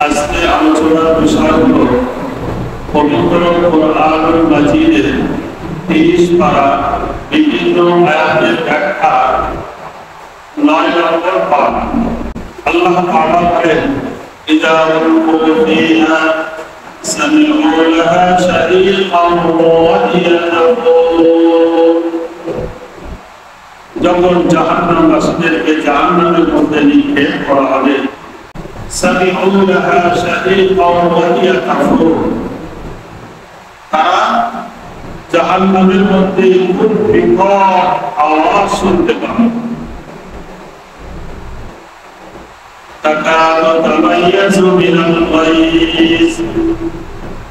আজকে আলোচনার বিষয় হলো পবিত্র কোরআনুল মাজিদের 30 পারা বিভিন্ন আয়াতের ব্যাখ্যা 9 নম্বর পারা। আল্লাহ তাআলা বলেন, ইযা উলকু ফিহা সামি'ু লাহা শারীকান ওয়া হিয়া তাফুর। যখন জাহান্নামবাসীদেরকে জাহান্নামের মধ্যে নিক্ষেপ করা হবে, সামি'ু লাহা শারীকান ওয়া হিয়া তাফুর, তারা জাহান্নামের মধ্যে খুব বিকট আওয়াজ শুনতে পাবে। তাকাদু তামাইয়াজু মিনাল গায়জ,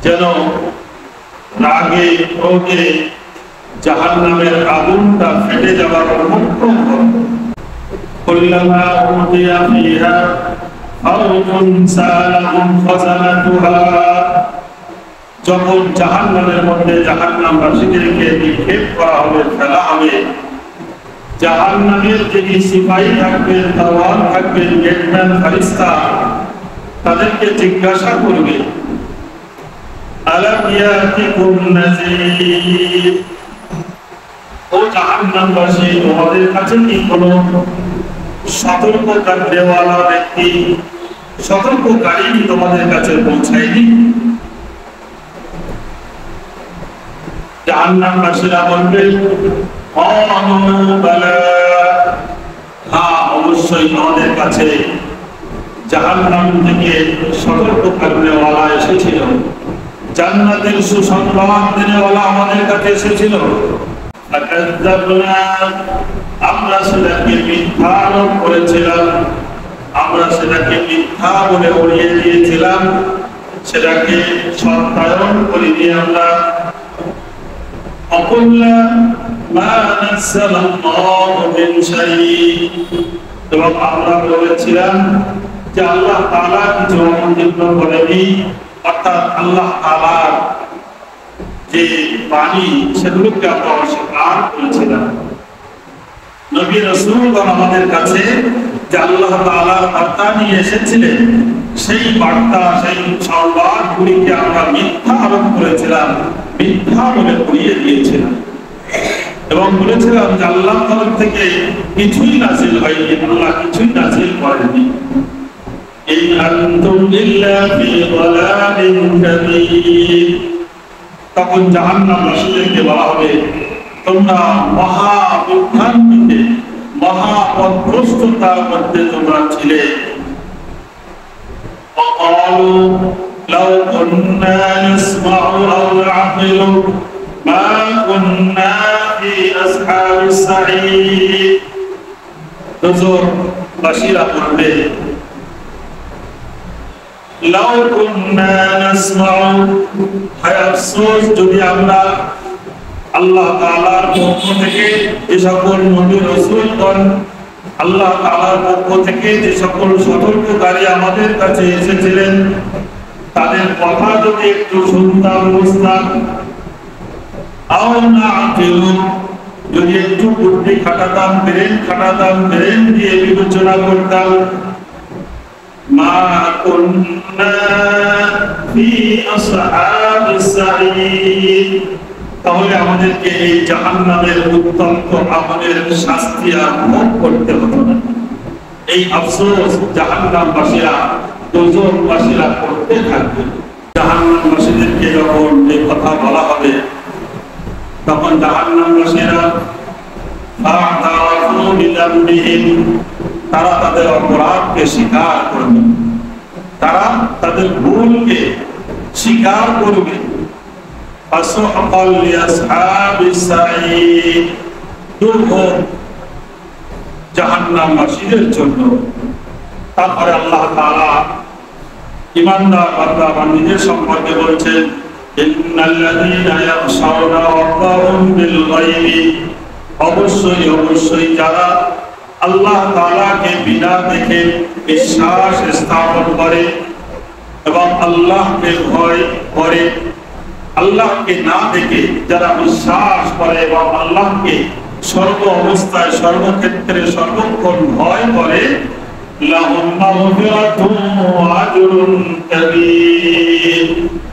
যেন রাগে ক্রোধে জাহান্নামের আগুনটা ফেটে যাবার উপক্রম হবে। কুল্লামা উলকিয়া ফিহা ফাওজুন সালাহুম খাযানাতুহা, যখন জাহান্নামের মধ্যে জাহান্নামবাসীদেরকে নিক্ষেপ করা হবে, ফেলা হবে, জাহান্নামের যিনি সিপাহী থাকবেন, দারওয়ান থাকবেন, গেটম্যান, ফেরেশতা, তাদেরকে জিজ্ঞাসা করবে, আলাম ইয়াতিকুম নাযীর, ও জাহান্নামবাসী, তোমাদের কাছে কি কোনো সতর্কতা দেওয়ালা ব্যক্তি, সতর্ককারী কি তোমাদের কাছে পৌঁছায়নি? জাহান্নামবাসীরা বলবে, হ্যাঁ, অবশ্যই আমাদের কাছে জাহান্নাম থেকে সতর্ককারী দেওয়ালা এসেছিল, জান্নাতের সুসংবাদ দেওয়ালা আমাদের কাছে এসেছিল। আমরা সেটাকে মিথ্যা আরোপ করেছিলাম, আমরা সেটাকে মিথ্যা বলে উড়িয়ে দিয়েছিলাম, সেটাকে সত্যায়ন করিনি আমরা। এবং আমরা বলেছিলাম যে আল্লাহ তাআলা কিছু অবতীর্ণ করেনি, অর্থাৎ আল্লাহ তাআলার যে বাণী সেগুলোকে আমরা অস্বীকার করেছিলাম। নবী রাসূলগণ আমাদের কাছে যে আল্লাহ তাআলার বার্তা নিয়ে এসেছিলেন, সেই বার্তা, সেই সংবাদগুলিকে আমরা মিথ্যা আরোপ করেছিলাম, মিথ্যা বলে উড়িয়ে দিয়েছিলাম এবং বলেছিলাম যে আল্লাহর তরফ থেকে কিছুই নাযিল হয়নি, আল্লাহ কিছুই নাযিল করেননি। ইন আনতুম ইল্লা ফি যালালিন কাবীর, তখন জাহান্নামবাসীদেরকে বলা হবে, তোমরা মহা বিভ্রান্তিতে, মহা পথভ্রষ্টতার মধ্যে তোমরা ছিলে। وقالوا لو كنا نسمع أو نعقل ما كنا في أصحاب السعير। হুজুর বাশীরা বলবে, لو كنا نسمع, হায় আফসোস যদি আমরা আল্লাহ তাআলার পক্ষ থেকে যে সকল নবী রাসূলগণ, আল্লাহ তাআলার পক্ষ থেকে যে সকল সতর্ককারী আমাদের কাছে এসেছিলেন, তাদের কথা যদি একটু শুনতাম, বুঝতাম, আও নাআকিলু, যদি একটু বুদ্ধি খাটাতাম, ব্রেন খাটাতাম, ব্রেন দিয়ে বিবেচনা করতাম, মা কুন্না ফি আসহাবিস সাঈর, তাহলে আমাদেরকে এই জাহান্নামের উত্তপ্ত আগুনের শাস্তি আর ভোগ করতে হতো না। এই আফসোস জাহান্নামবাসীরা, দোজখবাসীরা করতে থাকবে। জাহান্নামবাসীদেরকে যখন এই কথা বলা হবে, তখন জাহান্নামবাসীরা ফা'তারাফু বিযামবিহিম, তারা তাদের অপরাধকে স্বীকার করবে, তারা তাদের ভুলকে স্বীকার করবে। ফাসুহকাল লিআসহাবিস সাঈর, দুর্ভোগ জাহান্নামবাসীদের জন্য। তারপরে আল্লাহ তাআলা ঈমানদার বান্দা বান্দীদের সম্পর্কে বলছেন, ইন্নাল্লাযীনা ইয়াখশাউনা রাব্বাহুম বিল গায়বি, অবশ্যই অবশ্যই যারা আল্লাহ তাআলাকে বিনা দেখে বিশ্বাস স্থাপন করে এবং আল্লাহকে ভয় করে, আল্লাহকে না দেখে যারা বিশ্বাস করে এবং আল্লাহকে সর্ব অবস্থায়, সর্বক্ষেত্রে, সর্বক্ষণ ভয় করে, লাহুম মাগফিরাতুন ওয়া আজরুন কাবীর,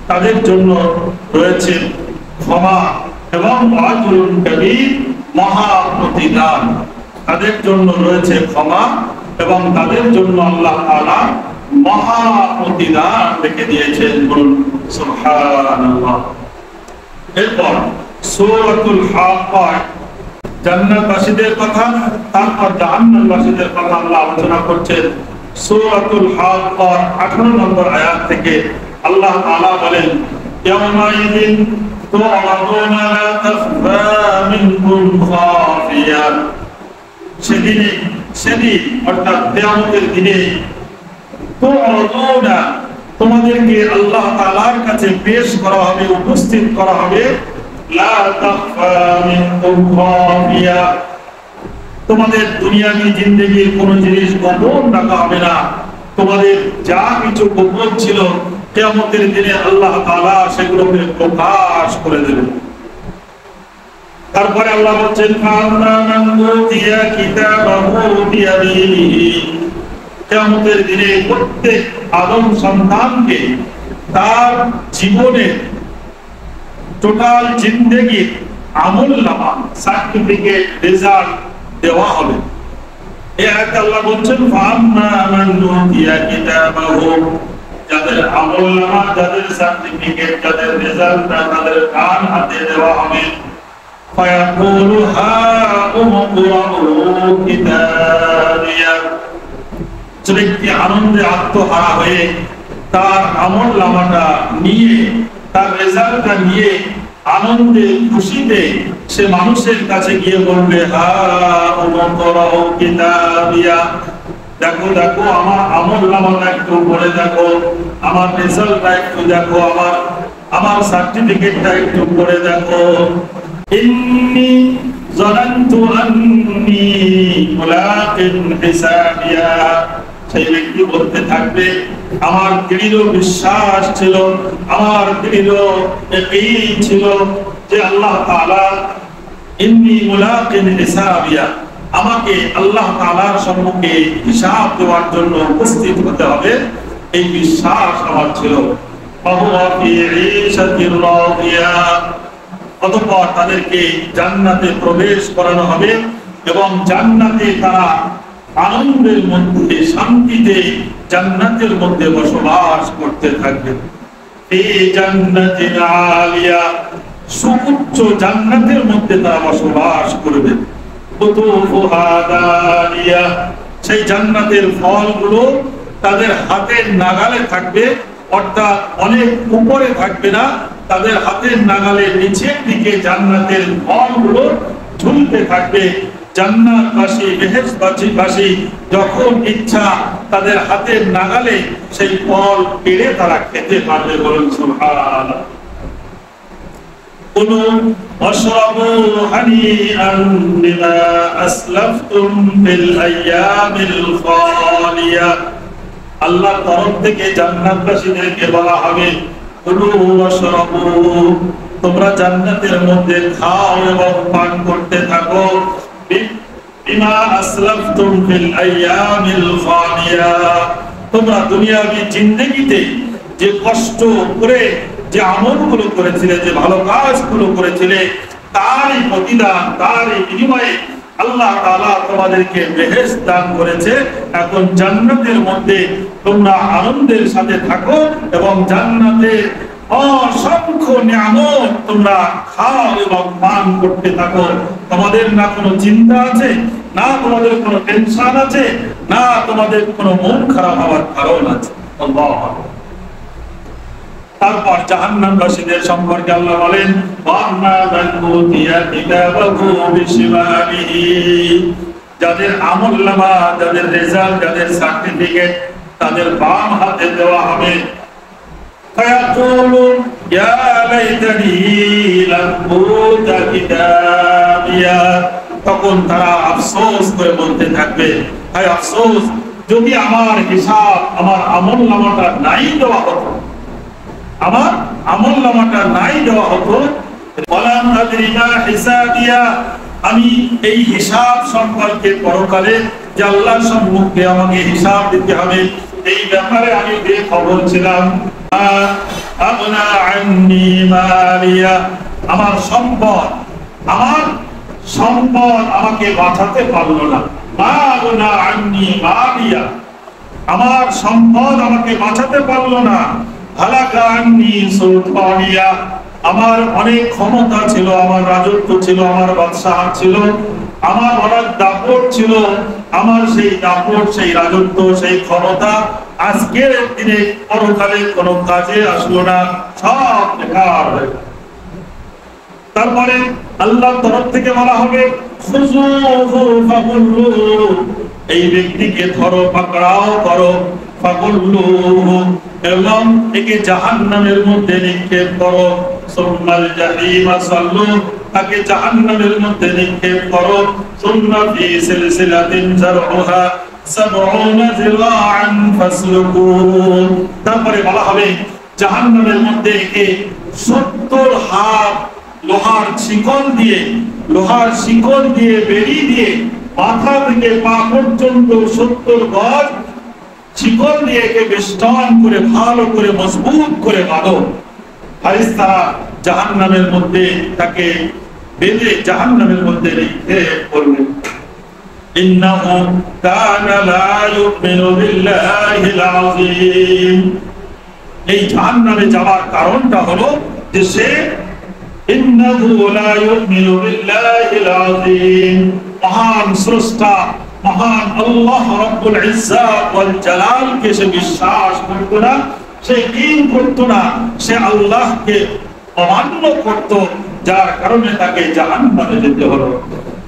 তাদের জন্য রয়েছে ক্ষমা এবং আজরুন কাবীর, মহা প্রতিদান। তাদের জন্য রয়েছে ক্ষমা এবং তাদের জন্য আল্লাহ তাআলা মহা প্রতিদান রেখে দিয়েছেন। বলুন সুবহানাল্লাহ। এরপর সূরাতুল হাক্কা জান্নাতবাসীদের কথা, তারপর জাহান্নামবাসীদের কথা আল্লাহ আলোচনা করছেন। সূরাতুল হাক্কা 18 নম্বর আয়াত থেকে আল্লাহ তাআলা বলেন, ইয়াউমাইযিন তু'রাদুনা লা তাখফা মিনকুম খাফিয়া, সেদিন অর্থাৎ কিয়ামতের দিনে তু'রাদুনা, তোমাদেরকে আল্লাহ তাআলার কাছে পেশ করা হবে, উপস্থিত করা হবে, লা তাখফা মিনকুম খাফিয়া, তোমাদের দুনিয়াবী জিন্দেগির কোন জিনিস গোপন রাখা হবে না। তোমাদের যা কিছু গোপন ছিল কিয়ামতের দিনে আল্লাহ তাআলা সেগুলোকে প্রকাশ করে দেবেন। তারপরে আল্লাহ বলেন, ফাআম্মা মান উতিয়া কিতাবাহু বিয়ামিনিহি, কিয়ামতের দিনে প্রত্যেক আদম সন্তানকে তার জীবনের টোটাল জিন্দেগির আমলনামা, সার্টিফিকেট, রেজাল্ট দেওয়া হবে। এই আয়াতে আল্লাহ বলেন, ফাআম্মা মান উতিয়া কিতাবাহু, যাদের আমলনামা, যাদের সার্টিফিকেট, যাদের রেজাল্ট তাদের কান হাতে দেওয়া হবে, ফায়াকুলু হাউম ইকরাউ কিতাবিয়া, যে ব্যক্তি আনন্দে আত্মহারা হয়ে তার আমলনামাটা নিয়ে, তার রেজাল্টটা নিয়ে আনন্দে খুশিতে সে মানুষের কাছে গিয়ে বলবে, হাউম ইকরাউ কিতাবিয়া, দেখো দেখো আমার আমলনামাটা একটু পড়ে দেখো, আমার রেজাল্টটা একটু দেখো, আমার সার্টিফিকেটটা একটু পড়ে দেখো। ইন্নী যানানতু আন্নী মুলাকিন হিসাবিয়া, সেই ব্যক্তি বলতে থাকবে, আমার দৃঢ় বিশ্বাস ছিল, আমার দৃঢ় ইয়াকিন ছিল যে আল্লাহ তাআলা ইন্নী মুলাকিন হিসাবিয়া, আমাকে আল্লাহ তাআলার সম্মুখে হিসাব দেওয়ার জন্য উপস্থিত হতে হবে, এই বিশ্বাস আমার ছিল। ফাহুয়া ফি ঈশাতির রাদিয়া, অতঃপর তাদেরকে জান্নাতে প্রবেশ করানো হবে এবং জান্নাতে তারা আনন্দের মধ্যে, শান্তিতে জান্নাতের মধ্যে বসবাস করতে থাকবে। এই জান্নাতিন আলিয়া, সুউচ্চ জান্নাতের মধ্যে তারা বসবাস করবে। কুতুফুহা দানিয়া, সেই জান্নাতের ফলগুলো তাদের হাতের নাগালে থাকবে, অর্থাৎ অনেক উপরে থাকবে না, তাদের হাতের নাগালের নিচের দিকে জান্নাতের ফলগুলো ঝুলতে থাকবে। জান্নাতবাসী, বেহেশতবাসী যখন ইচ্ছা তাদের হাতের নাগালে সেই ফল পেড়ে তারা খেতে পারবে। বলুন সুবহানাল্লাহ। কুলু ওয়াশরাবু হানিআন বিমা আসলাফতুম ফিল আইয়ামিল খালিয়া, আল্লাহর তরফ থেকে জান্নাতবাসীদেরকে বলা হবে, কুলু ওয়াশরাবু, তোমরা জান্নাতের মধ্যে খাও এবং পান করতে থাকো, বিমা আসলাফতুম ফিল আইয়ামিল খালিয়া, তোমরা দুনিয়াবী জিন্দেগিতে যে কষ্ট করে যে আমলগুলো করেছিলে, যে ভালো কাজগুলো করেছিলে, তারই প্রতিদান, তারই বিনিময়ে আল্লাহ তাআলা তোমাদেরকে বেহেশত দান করেছে। এখন জান্নাতের মধ্যে তোমরা আনন্দের সাথে থাকো এবং জান্নাতের অসংখ্য নিয়ামত তোমরা খাও এবং পান করতে থাকো। তোমাদের না কোনো চিন্তা আছে, না তোমাদের কোনো টেনশন আছে, না তোমাদের কোনো মন খারাপ হওয়ার কারণ আছে। আল্লাহ। তারপর জাহান্নামবাসীদের সম্পর্কে আল্লাহ বলেন, ওয়াম্মা মান উতিয়া কিতাবাহু বিশিমালিহি, যাদের আমলনামা, যাদের রেজাল্ট, যাদের সার্টিফিকেট তাদের বাম হাতে দেওয়া হবে, ফায়াকুলু ইয়া লাইতানি লাম উতা কিতাবিয়া, তখন তারা আফসোস করে বলতে থাকবে, হায় আফসোস, যদি আমার হিসাব, আমার আমলনামাটা নাই দেওয়া হতো, আমার আমলনামাটা নাই দেওয়া হতো। ওয়ালাম আদরি মা হিসাবিয়া, আমি এই হিসাব সম্পর্কে পরকালে যে আল্লাহর সম্মুখে আমাকে হিসাব দিতে হবে এই ব্যাপারে আমি বেখবর ছিলাম। আবনা আন্নি মালিয়া, আমার সম্পদ আমাকে বাঁচাতে পারলো না। আবনা আন্নি মালিয়া, আমার সম্পদ আমাকে বাঁচাতে পারলো না। হালাকা আন্নি সুলতানিয়া, আমার অনেক ক্ষমতা ছিল, আমার রাজত্ব ছিল, আমার বাদশাহ ছিল, আমার অনেক দাপট ছিল, আমার সেই দাপট, সেই রাজত্ব, সেই ক্ষমতা আজকের দিনে পরকালে কোনো কাজে আসলো না, সব বেকার হয়ে গেল। তারপরে আল্লাহর তরফ থেকে বলা হবে খুযুহু ফাগুল্লুহু, এই ব্যক্তিকে ধরো, পাকড়াও করো, ফাগুল্লুহু, এবং একে জাহান্নামের মধ্যে নিক্ষেপ করো। সুম্মাল জাহিমা সাল্লু, তাকে জাহান্নামের মধ্যে নিক্ষেপ করো। সুম্মা ফি সিলসিলাতিন যারউহা সাবউনা যিরাআন ফাসলুকু, তারপরে বলা হবে জাহান্নামের মধ্যে একে 70 হাত লোহার শিকল দিয়ে বেড়ি দিয়ে মাথা থেকে পা পর্যন্ত 70 গজ শিকল দিয়ে একে বেষ্টন করে ভালো করে মজবুত করে বাঁধো। ফারিস্তা জাহান্নামের মধ্যে তাকে বেঁধে জাহান্নামের মধ্যে রেখে পড়বে। ইন্নাহু কানা লা ইউমিনু বিল্লাহিল আযীম, এই জাহান্নামে যাওয়ার কারণটা হলো যে সে ইন্নাহু লা ইউমিনু বিল্লাহিল আযীম, মহান স্রষ্টা মহান আল্লাহ রাব্বুল ইজ্জাত ওয়াল জালাল কে সে বিশ্বাস করত না, সে ঈমান করত না, সে আল্লাহকে অমান্য করত, যার কারণে তাকে জাহান্নামে যেতে হলো।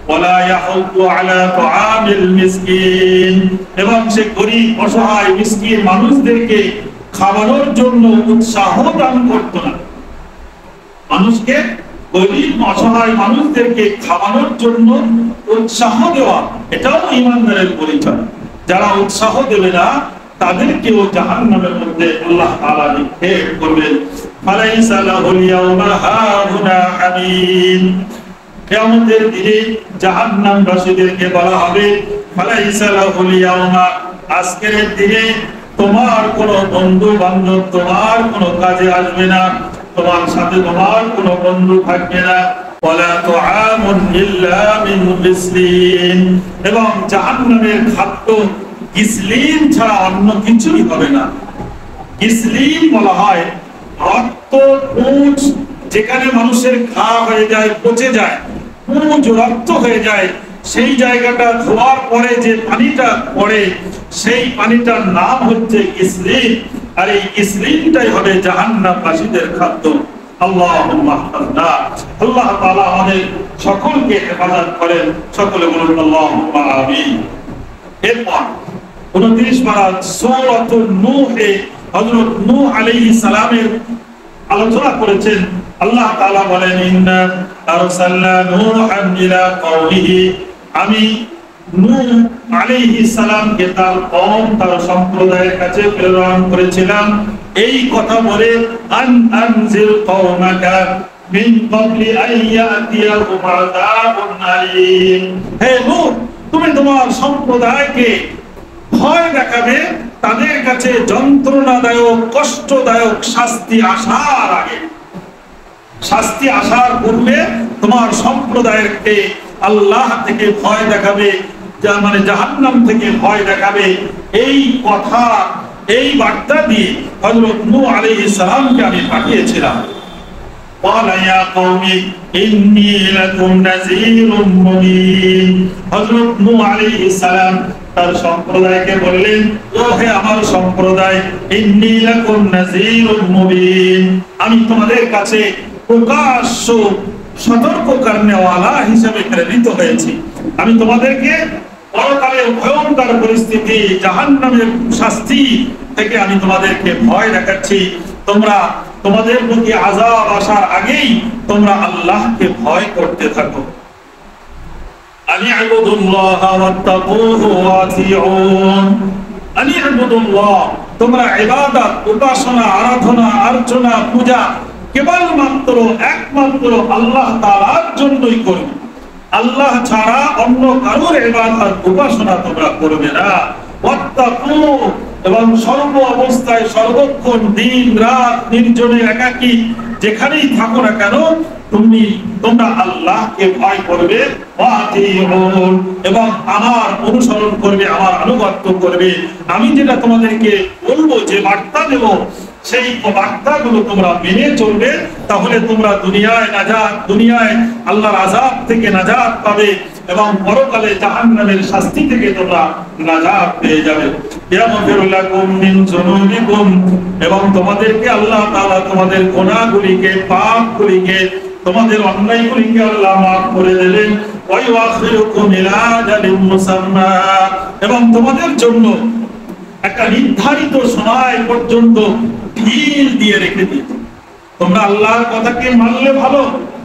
ওয়ালা ইয়াহুদ্দু আলা তুআমিল মিসকিন, এবং সে গরীব অসহায় মিসকিন মানুষদেরকে খাওয়ানোর জন্য উৎসাহ দান করত না। মানুষকে, গরীব অসহায় মানুষদেরকে খাওয়ানোর জন্য উৎসাহ দেওয়া, এটাও ঈমানদারের পরিচয়। যারা উৎসাহ দেবে না তাদেরকেও জাহান্নামের মধ্যে আল্লাহ তাআলা নিক্ষেপ করবেন। ফালাইসা লাহুল ইয়াওমা হাহুনা হামিম, কিয়ামতের দিনে জাহান্নামবাসীদেরকে বলা হবে ফালাইসা লাহুল ইয়াওমা, আজকের দিনে তোমার কোনো বন্ধু বান্ধব তোমার কোনো কাজে আসবে না, তোমার সাথে তোমার কোনো বন্ধু থাকবে না। ওয়ালা তুআমুন ইল্লা মিন গিসলিন, এবং জাহান্নামের খাদ্য গিসলিন ছাড়া অন্য কিছুই হবে না। গিসলিন বলা হয় রক্ত পুঁজ, যেখানে মানুষের ঘা হয়ে যায়, পচে যায়, পুঁজ রক্ত হয়ে যায়, সেই জায়গাটা ধোয়ার পরে যে পানিটা পড়ে সেই পানিটার নাম হচ্ছে গিসলিন, আর এই গিসলিনটাই হবে জাহান্নামবাসীদের খাদ্য। আল্লাহুম্মা হাফিজনা, আল্লাহ তাআলা আমাদের সকলকে হেফাজত করেন, সকলে বলুন আল্লাহুম্মা আমিন। এরপর 29 পারা সূরাতুন নূহে হযরত নূহ আলাইহিস সালামের আলোচনা করেছেন। আল্লাহ তাআলা বলেন ইন্না আরসালনা নূহান ইলা কওমিহি, আমি নূহ আলাইহিস সালামকে তার কওম, তার সম্প্রদায়ের কাছে প্রেরণ করেছিলাম এই কথা বলে আনজির কওমাকা মিন ক্বাবলি আন ইয়াতিয়াহুম আযাবুন আলীম, হে নূহ তুমি তোমার সম্প্রদায়কে ভয় দেখাবে তাদের কাছে যন্ত্রণাদায়ক কষ্টদায়ক শাস্তি আসার আগে, শাস্তি আসার পূর্বে তোমার সম্প্রদায়কে আল্লাহ থেকে ভয় দেখাবে, মানে জাহান্নাম থেকে ভয় দেখাবে। এই কথা, এই বার্তা দিয়ে হযরত নূহ আলাইহিস সালামকে আমি পাঠিয়েছিলাম। ক্বালা ইয়া কওমি ইন্নী লাকুম নাযীরুম মুবিন, হযরত নূহ আলাইহিস সালাম তার সম্প্রদায়কে বললেন, ও হে আমার সম্প্রদায়, ইন্নী লাকুম নাযীরুম মুবিন, আমি তোমাদের কাছে প্রকাশ্য সতর্ককারীওয়ালা হিসেবে প্রেরিত হয়েছি। আমি তোমাদেরকে পরকালের ভয়ঙ্কর পরিস্থিতি, জাহান্নামের শাস্তি থেকে আমি তোমাদেরকে ভয় দেখাচ্ছি। তোমরা তোমাদের প্রতি আযাব আসার আগেই তোমরা আল্লাহকে ভয় করতে থাকো। আনি আবুদুল্লাহ ওয়াত্তাকুহু ওয়াতিউন, আনি আবুদুল্লাহ, তোমরা ইবাদত, উপাসনা, আরাধনা, অর্চনা, পূজা কেবলমাত্র একমাত্র আল্লাহ তাআলার জন্যই করবে। আল্লাহ ছাড়া অন্য কারোর ইবাদত উপাসনা তোমরা করবে না। ওয়াত্তাকু, এবং সর্ব অবস্থায় সর্বক্ষণ দিন রাত নির্জনে একাকী যেখানেই থাকো না কেন তোমরা আল্লাহকে ভয় করবে, এবং আমার অনুসরণ করবে, আমার আনুগত্য করবে। আমি যেটা তোমাদেরকে বলবো, যে বার্তা দেব, সেই বার্তাগুলো তোমরা মেনে চলবে। তাহলে তোমরা দুনিয়ায় নাজাত, দুনিয়ায় আল্লাহর আযাব থেকে নাজাত পাবে এবং পরকালে জাহান্নামের শাস্তি থেকে তোমরা নাজাত পেয়ে যাবে। ইয়াগফিরু লাকুম মিন যুনুবিকুম, এবং তোমাদেরকে আল্লাহ তাআলা তোমাদের গুনাহগুলিকে, পাপগুলিকে, তোমাদের অন্যায়গুলিকে আল্লাহ মাফ করে দিলেন। ওয়া ইউআখিরুকুম ইলা আজালিন মুসাম্মা, এবং তোমাদের জন্য একটা নির্ধারিত সময় পর্যন্ত ঢিল দিয়ে রেখে দিয়েছে। তোমরা আল্লাহর কথাকে মানলে ভালো,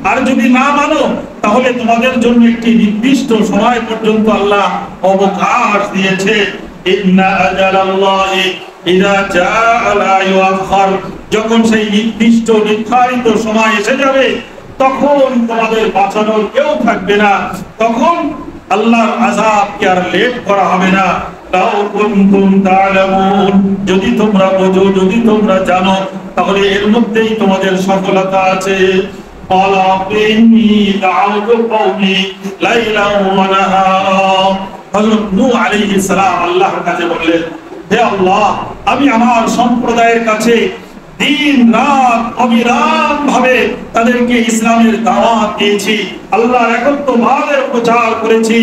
আর যদি না মানো তাহলে তোমাদের জন্য একটি নির্দিষ্ট সময় পর্যন্ত আল্লাহ অবকাশ দিয়েছে। ইন্না আজালাল্লাহি ইযা জাআ লা ইউআখার, যখন সেই নির্দিষ্ট নির্ধারিত সময় এসে যাবে তখন তোমাদের বাঁচানোর কেউ থাকবে না। তখন আল্লাহর আযাবকে আর লেট করা হবে না। লাউ কুনতুম তা'লামুন, যদি তোমরা বোঝো, যদি তোমরা জানো, তাহলে এর মধ্যেই তোমাদের সফলতা আছে। ক্বালা ইন্নী দা'আউতু কওমি লাইলান ওয়া নাহারা, হযরত নূহ আলাইহিস সালাম আল্লাহর কাছে বললেন, হে আল্লাহ, আমি আমার সম্প্রদায়ের কাছে দিন রাত অবিরাম ভাবে তাদেরকে ইসলামের দাওয়াত দিয়েছি, আল্লাহর একত্ববাদের প্রচার করেছি,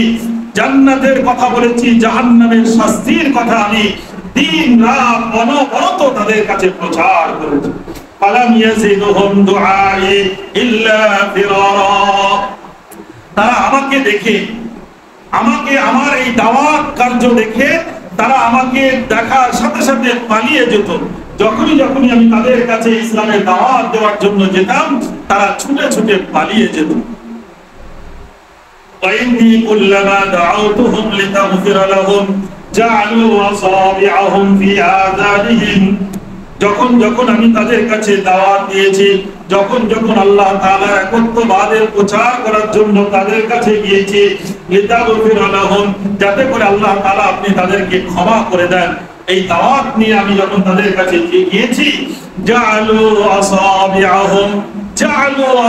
জান্নাতের কথা বলেছি, জাহান্নামের শাস্তির কথা আমি দিন রাত অনবরত তাদের কাছে প্রচার করেছি। ফালাম ইয়াজিদুহুম দুআই ইল্লা ফিরারা, তারা আমাকে দেখে, আমাকে আমার এই দাওয়াত কার্য দেখে তারা আমাকে দেখার সাথে সাথে পালিয়ে যেত। যখনই আমি তাদের কাছে ইসলামের দাওয়াত দেওয়ার জন্য যেতাম, তারা ছুটে ছুটে পালিয়ে যেত। وإني كلما دعوتهم لتغفر لهم جعلوا أصابعهم في آذانهم, যখন আমি তাদের কাছে দাওয়াত দিয়েছি, যখন আল্লাহ তাআলা একত্ববাদের প্রচার করার জন্য তাদের কাছে গিয়েছি, লিতাগফির লাহুম, যাতে করে আল্লাহ তাআলা আপনি তাদেরকে ক্ষমা করে দেন, এই দাওয়াত নিয়ে আমি যখন তাদের কাছে গিয়েছি, জাআলু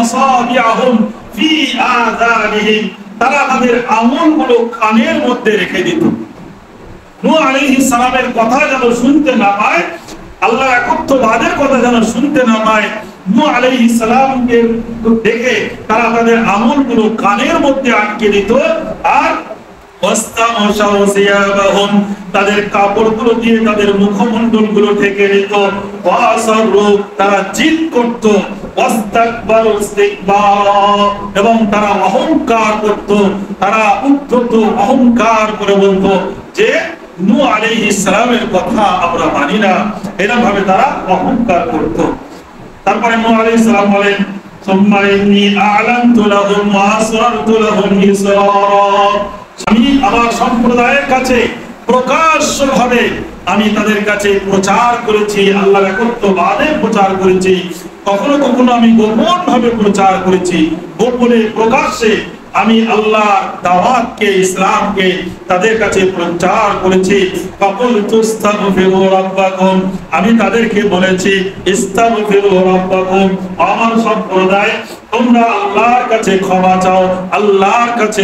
আসাবিআহুম ফি আযানিহিম, তারা তাদের আঙ্গুলগুলো কানের মধ্যে রেখে দিত। নূহ আলাইহিস সালামের কথা যেন শুনতে না পায়, আল্লাহর একত্ববাদের কথা যেন শুনতে না পায়, নূহ আলাইহিস সালামকে দেখে তারা তাদের আঙ্গুলগুলো কানের মধ্যে আটকে দিত, আর তাদের কাপড়গুলো দিয়ে তাদের মুখমণ্ডলগুলো ঢেকে নিত। তারা জিদ করত, এবং তারা অহংকার করত, তারা উদ্ধত অহংকার করে বলতো যে নূহ আলাইহিস সালামের কথা আমরা মানি না, এরকম ভাবে তারা অহংকার করত। তারপরে নূহ আলাইহিস সালাম বলেন, সুম্মা ইন্নী আ'লানতু লাহুম ওয়া আসরারতু লাহুম ইসরারা, আমি আমার সম্প্রদায়ের কাছে প্রকাশ্যভাবে আমি তাদের কাছে প্রচার করেছি, আল্লাহর একত্ববাদের প্রচার করেছি, কখনো কখনো আমি গোপন ভাবে প্রচার করেছি, গোপনে প্রকাশ্যে আমি আল্লাহ দাওয়াতকে, ইসলামকে তাদের কাছে প্রচার করেছি। ফাকুলতু ইস্তাগফিরু রাব্বাকুম, আমি তাদেরকে বলেছি ইস্তাগফিরু রাব্বাকুম, আমার সম্প্রদায় তোমরা আল্লাহর কাছে ক্ষমা চাও, আল্লাহর কাছে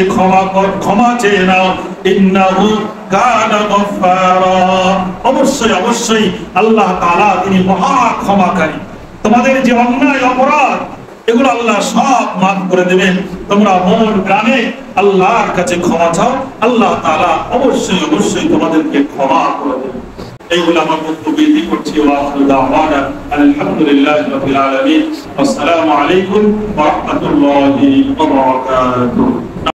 ক্ষমা চেয়ে নাও। ইন্নাহু কানা গফফারা, অবশ্যই আল্লাহ তাআলা তিনি মহা ক্ষমাকারী। তোমাদের যে অন্যায় অপরাধ এগুলো আল্লাহ সব মাফ করে দেবেন। তোমরা মন প্রাণে আল্লাহর কাছে ক্ষমা চাও, আল্লাহ তাআলা অবশ্যই তোমাদেরকে ক্ষমা করে দেবেন। এইগুলো আমার বক্তব্য বৃদ্ধি করছি। ওয়া আখিরু দাওয়ানা আলহামদুলিল্লাহি রাব্বিল আলামিন। আসসালামু আলাইকুম ওয়া রাহমাতুল্লাহি ওয়া বারাকাতুহু।